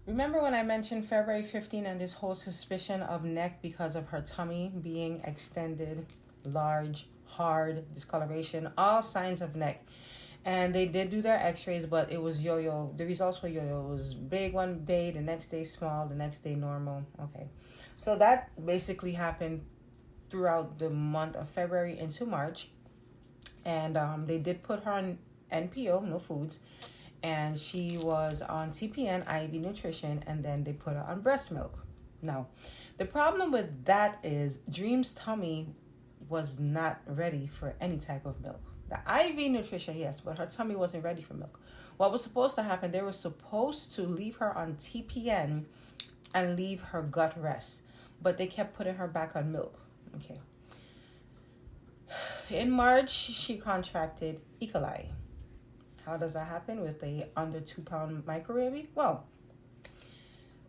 Remember when I mentioned February 15 and this whole suspicion of neck because of her tummy being extended, large, hard, discoloration, all signs of neck. And they did do their x-rays, but it was yo-yo. The results were yo-yo. It was big one day, the next day small, the next day normal. Okay. So that basically happened throughout the month of February into March. And they did put her on NPO, no foods, and she was on TPN, IV nutrition, and then they put her on breast milk. Now, the problem with that is Dream's tummy was not ready for any type of milk. The IV nutrition, yes, but her tummy wasn't ready for milk. What was supposed to happen, they were supposed to leave her on TPN and leave her gut rest, but they kept putting her back on milk. Okay. In March, she contracted E. coli. How does that happen with a under 2 pound microbaby? Well,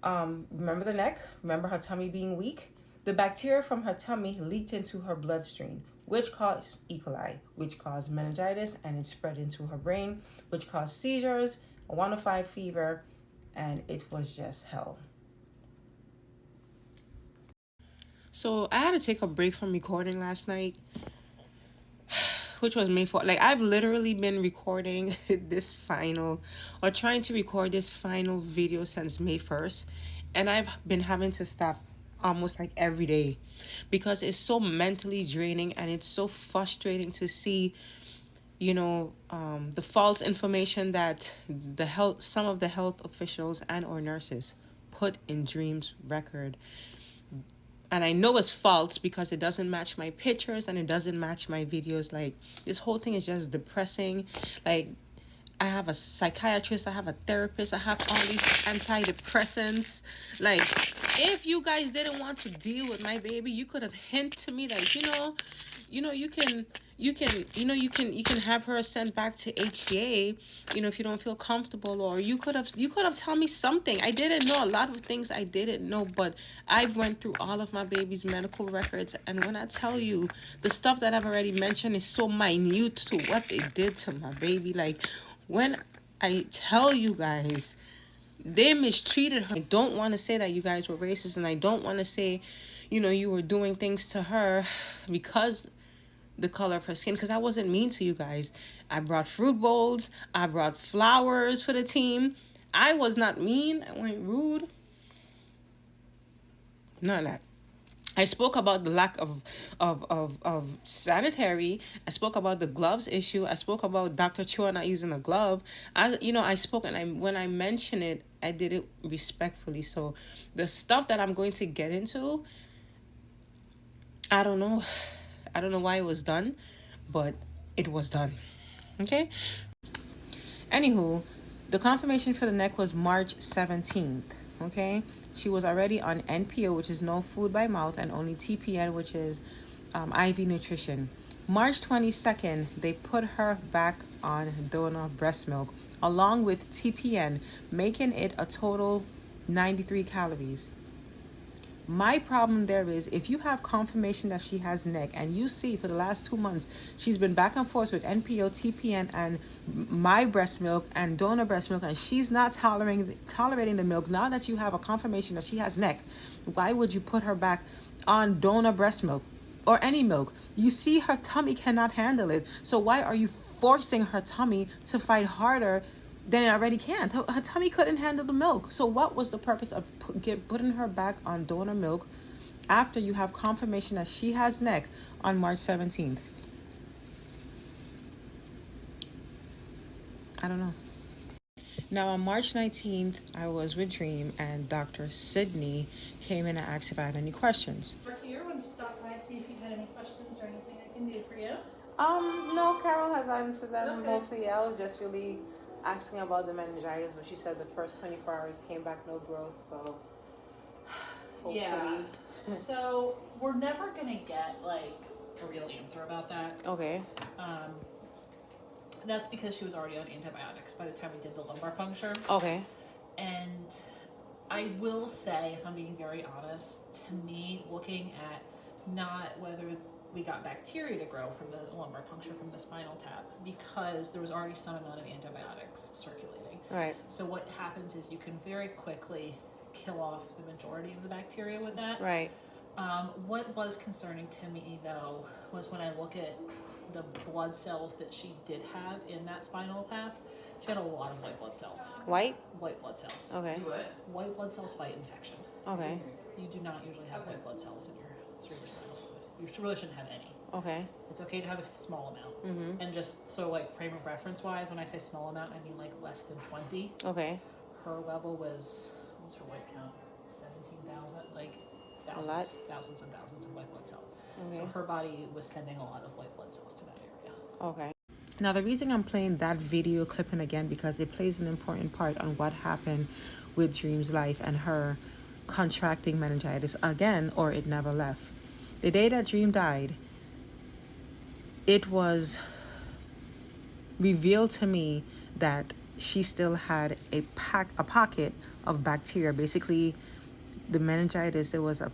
remember the neck? Remember her tummy being weak? The bacteria from her tummy leaked into her bloodstream, which caused E. coli, which caused meningitis, and it spread into her brain, which caused seizures, a 105 fever, and it was just hell. So I had to take a break from recording last night, which was May 4th. Like, I've literally been recording this final, or trying to record this final video since May 1st. And I've been having to stop almost like every day because it's so mentally draining and it's so frustrating to see, the false information that some of the health officials and or nurses put in Dream's record. And I know it's false because it doesn't match my pictures and it doesn't match my videos. Like, this whole thing is just depressing. Like, I have a psychiatrist, I have a therapist, I have all these antidepressants. Like, if you guys didn't want to deal with my baby, you could have hinted to me that, you can have her sent back to HCA, if you don't feel comfortable, or you could have told me something. I didn't know a lot of things. I didn't know, but I've went through all of my baby's medical records, and when I tell you the stuff that I've already mentioned is so minute to what they did to my baby. Like, when I tell you guys, they mistreated her. I don't want to say that you guys were racist, and I don't want to say, you were doing things to her because the color of her skin, because I wasn't mean to you guys. I brought fruit bowls. I brought flowers for the team. I was not mean. I wasn't rude. None of that. I spoke about the lack of sanitary. I spoke about the gloves issue. I spoke about Dr. Chua not using a glove. I spoke, and when I mentioned it, I did it respectfully. So the stuff that I'm going to get into, I don't know. I don't know why it was done, but it was done. Okay? Anywho, the confirmation for the neck was March 17th. Okay? She was already on NPO, which is no food by mouth, and only TPN, which is IV nutrition. March 22nd, they put her back on donor breast milk along with TPN, making it a total 93 calories. My problem there is, if you have confirmation that she has neck and you see for the last 2 months she's been back and forth with NPO, TPN, and my breast milk and donor breast milk, and she's not tolerating the milk, now that you have a confirmation that she has neck, why would you put her back on donor breast milk or any milk? You see her tummy cannot handle it. So why are you forcing her tummy to fight harder than it already can? Her tummy couldn't handle the milk. So what was the purpose of putting her back on donor milk after you have confirmation that she has neck on March 17th? I don't know. Now, on March 19th, I was with Dream, and Dr. Sydney came in and asked if I had any questions. We're here. Want to stop by, see if you had any questions or anything I can do for you? No, Carol has answered them Okay. mostly. I was just really asking about the meningitis, but she said the first 24 hours came back no growth, so hopefully. Yeah. So we're never gonna get like a real answer about that. Okay. That's because she was already on antibiotics by the time we did the lumbar puncture. Okay. And I will say, if I'm being very honest, to me, looking at not whether we got bacteria to grow from the lumbar puncture from the spinal tap because there was already some amount of antibiotics circulating. Right. So what happens is you can very quickly kill off the majority of the bacteria with that. Right. What was concerning to me, though, was when I look at the blood cells that she did have in that spinal tap, she had a lot of white blood cells. White? White blood cells. Okay. What? White blood cells fight infection. Okay. You do not usually have white blood cells in your cerebrospinal fluid. You really shouldn't have any. Okay. It's okay to have a small amount. And just so, like, frame of reference wise, when I say small amount, I mean like less than 20. Okay. Her level was, what was her white count? 17,000, like thousands and thousands of white blood cells. Okay. So her body was sending a lot of white blood cells to that area. Okay. Now, the reason I'm playing that video clipping again, because it plays an important part on what happened with Dream's life and her contracting meningitis again, or it never left. The day that Dream died, it was revealed to me that she still had a pocket of bacteria. Basically, the meningitis, there was a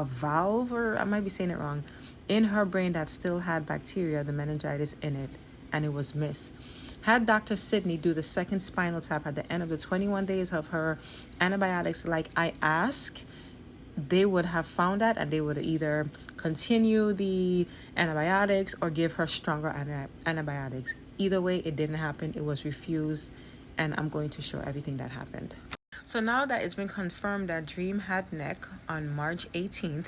valve, or I might be saying it wrong, in her brain that still had bacteria, the meningitis in it, and it was missed. Had Dr. Sidney do the second spinal tap at the end of the 21 days of her antibiotics like I asked, they would have found that, and they would either continue the antibiotics or give her stronger antibiotics. Either way, it didn't happen. It was refused, and I'm going to show everything that happened. So now that it's been confirmed that Dream had neck on March 18th,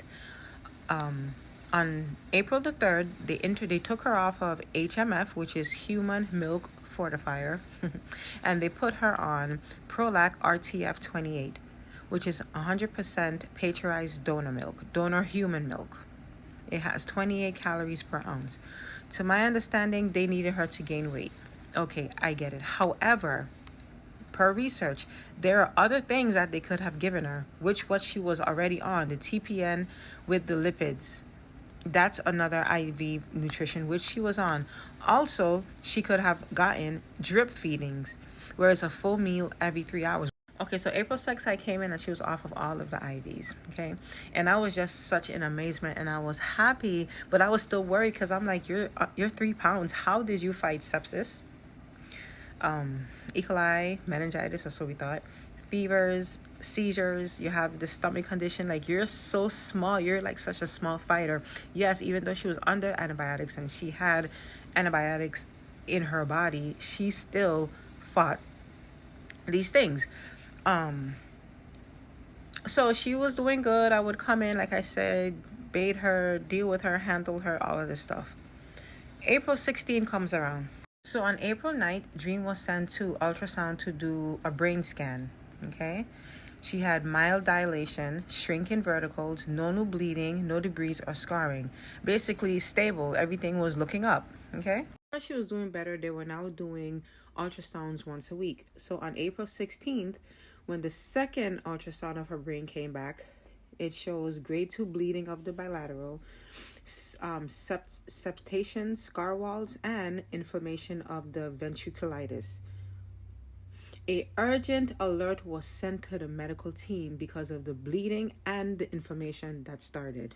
on April the 3rd, they took her off of HMF, which is human milk fortifier, and they put her on Prolac RTF 28, which is 100% pasteurized donor human milk. It has 28 calories per ounce. To my understanding, they needed her to gain weight. Okay, I get it. However, per research, there are other things that they could have given her, which what she was already on, the TPN with the lipids. That's another IV nutrition, which she was on. Also, she could have gotten drip feedings, where it's a full meal every 3 hours. Okay, so April 6th, I came in and she was off of all of the IVs, okay? And I was just such in amazement, and I was happy, but I was still worried because I'm like, you're 3 pounds. How did you fight sepsis? E. coli, meningitis, or so we thought, fevers, seizures, you have the stomach condition. Like, you're so small. You're like such a small fighter. Yes, even though she was under antibiotics and she had antibiotics in her body, she still fought these things. So she was doing good. I would come in, like I said, bathe her, deal with her, handle her, all of this stuff. April 16 comes around. So on April 9th, Dream was sent to ultrasound to do a brain scan, okay? She had mild dilation, shrinking verticals, no new bleeding, no debris or scarring. Basically stable. Everything was looking up, okay? As she was doing better, they were now doing ultrasounds once a week. So on April 16th, when the second ultrasound of her brain came back, it shows grade 2 bleeding of the bilateral, septation, scar walls, and inflammation of the ventriculitis. A urgent alert was sent to the medical team because of the bleeding and the inflammation that started.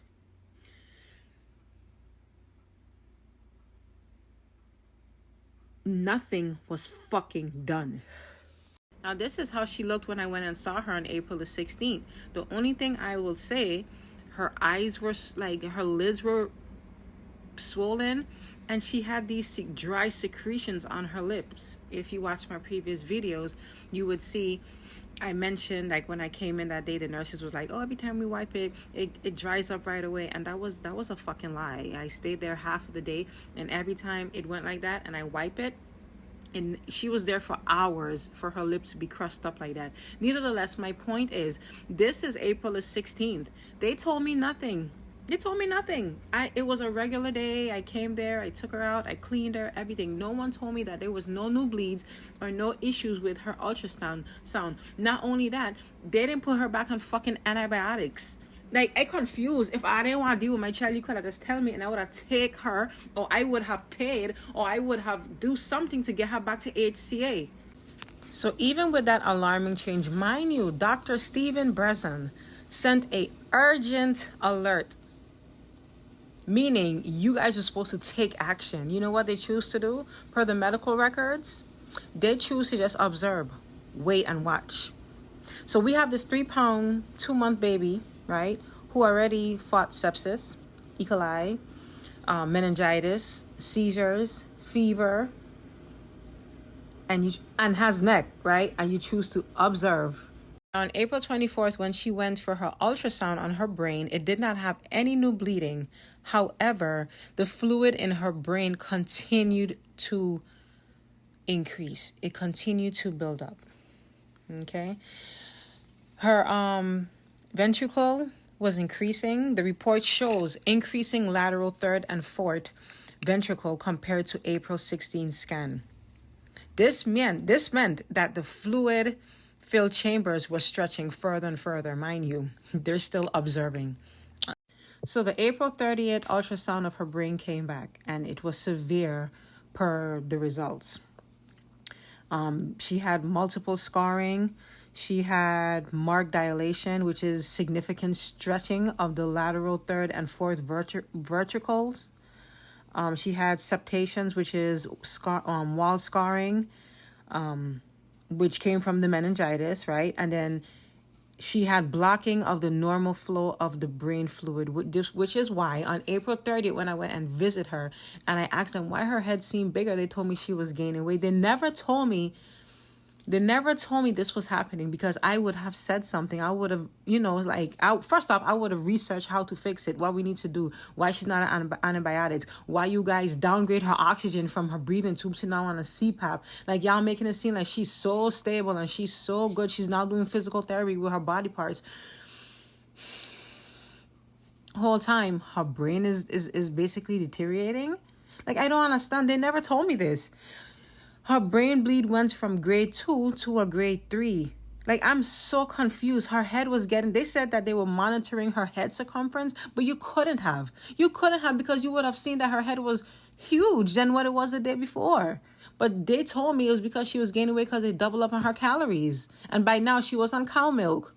Nothing was fucking done. Now, this is how she looked when I went and saw her on April the 16th. The only thing I will say, her eyes were like, her lids were swollen, and she had these dry secretions on her lips. If you watch my previous videos, you would see I mentioned, like, when I came in that day, the nurses was like, oh, every time we wipe it, it dries up right away. And that was a fucking lie. I stayed there half of the day, and every time it went like that and I wipe it, and she was there for hours for her lips to be crushed up like that. Nevertheless, my point is, this is April the 16th. They told me nothing. It was a regular day. I came there, I took her out, I cleaned her, everything. No one told me that there was no new bleeds or no issues with her ultrasound. Not only that, they didn't put her back on fucking antibiotics. Like, I confused. If I didn't want to deal with my child, you could have just tell me, and I would have take her, or I would have paid, or I would have do something to get her back to HCA. So even with that alarming change, mind you, Dr. Stephen Breson sent a urgent alert Meaning you guys are supposed to take action. You know what they choose to do? Per the medical records, they choose to just observe, wait and watch. So we have this 3-pound, 2-month baby, right? Who already fought sepsis, E. coli, meningitis, seizures, fever, and has neck, right? And you choose to observe. On April 24th, when she went for her ultrasound on her brain, it did not have any new bleeding. However, the fluid in her brain continued to increase. It continued to build up. Okay. Her ventricle was increasing. The report shows increasing lateral third and fourth ventricle compared to April 16 scan. This meant that the fluid filled chambers were stretching further and further. Mind you, they're still observing. So the April 30th ultrasound of her brain came back, and it was severe per the results. She had multiple scarring. She had marked dilation, which is significant stretching of the lateral third and fourth ventricles. She had septations, which is wall scarring, which came from the meningitis, right? And then she had blocking of the normal flow of the brain fluid, which is why on April 30th, when I went and visit her and I asked them why her head seemed bigger, they told me she was gaining weight. They never told me this was happening, because I would have said something. I would have, first off, I would have researched how to fix it, what we need to do, why she's not on antibiotics, why you guys downgrade her oxygen from her breathing tube to now on a CPAP. Like, y'all making it seem like she's so stable and she's so good. She's now doing physical therapy with her body parts. Whole time, her brain is basically deteriorating. Like, I don't understand. They never told me this. Her brain bleed went from grade 2 to a grade 3. Like, I'm so confused. Her head was they said that they were monitoring her head circumference, but you couldn't have. Because you would have seen that her head was huge than what it was the day before. But they told me it was because she was gaining weight because they doubled up on her calories. And by now she was on cow milk.